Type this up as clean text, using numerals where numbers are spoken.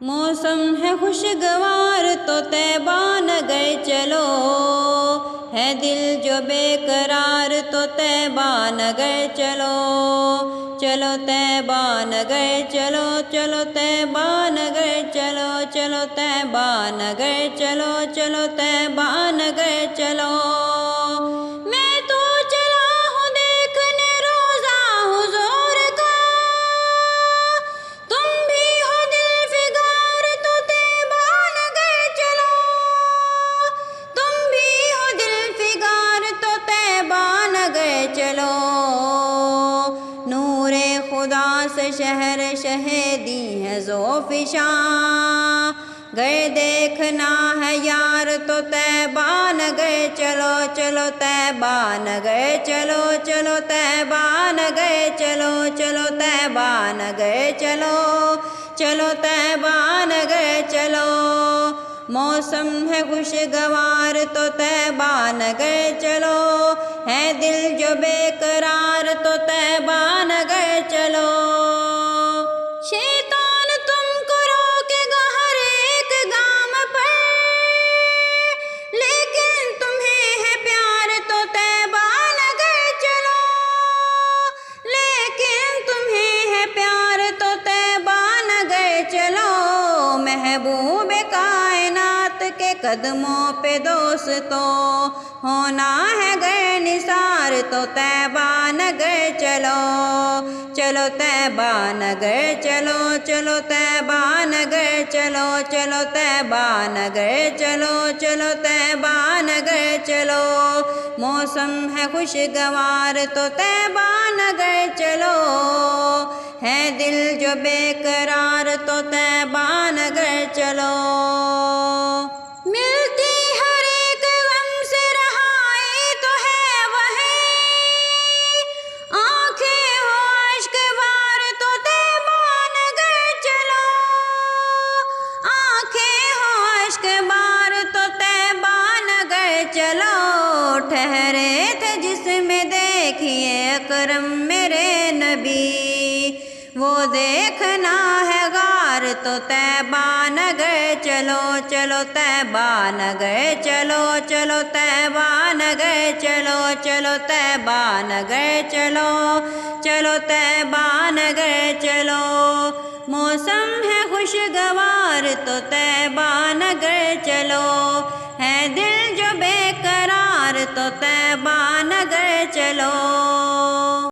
मौसम है खुशगवार तो तैबा नगर चलो, है दिल जो बेकरार तो तैबा नगर चलो। चलो तैबा नगर चलो, चलो तैबा नगर चलो, चलो तैबा नगर चलो, चलो तैबा नगर चलो। मैं तो चला हूँ देखने रोज़ा हुजूर का, तुम भी हो दिल फिगार तो तैबा नगर चलो। तुम भी हो दिल फिगार तो तैबा नगर चलो। नूरे खुदा से शहर शहेदी है ज़ोफ़िशा, गर देखना है यार तो तैबा नगर चलो, चलो तैबा नगर चलो, चलो तैबा नगर चलो, चलो तैबा नगर चलो, चलो तैबा नगर चलो। मौसम है खुशगवार तो तैबा नगर चलो, है दिल जो बेकरार तो तैबा नगर चलो। शैतान तुमको रोकेगा हर एक गाम पर, लेकिन तुम्हें है प्यार तो तैबा नगर चलो। लेकिन तुम्हें है प्यार तो तैबा नगर चलो। महबूब कायनात के कदमों पे दोस्तों, होना है गर निसार तो तैबा नगर चलो। चलो तैबा नगर चलो, चलो तैबा नगर चलो, चलो तैबा नगर चलो, चलो तैबा नगर चलो। मौसम है खुशगवार तो तैबा नगर चलो, है दिल जो बेकरार तो तैबा नगर चलो। मिलती हर एक गम से रहाई तो है वही, आंखें हो अश्क बार तो तैबा नगर चलो। आंखें हो अश्क बार तो तैबा नगर चलो। ठहरे थे जिसमें देखिए अकरम मेरे नबी, वो देखना है गार तो तैबा नगर चलो, चलो तैबा नगर चलो, चलो तैबा नगर चलो, चलो तैबा नगर चलो, चलो तैबा नगर चलो। मौसम है खुशगवार तो तैबा नगर चलो, है दिल जो बेकरार तो तैबा नगर चलो।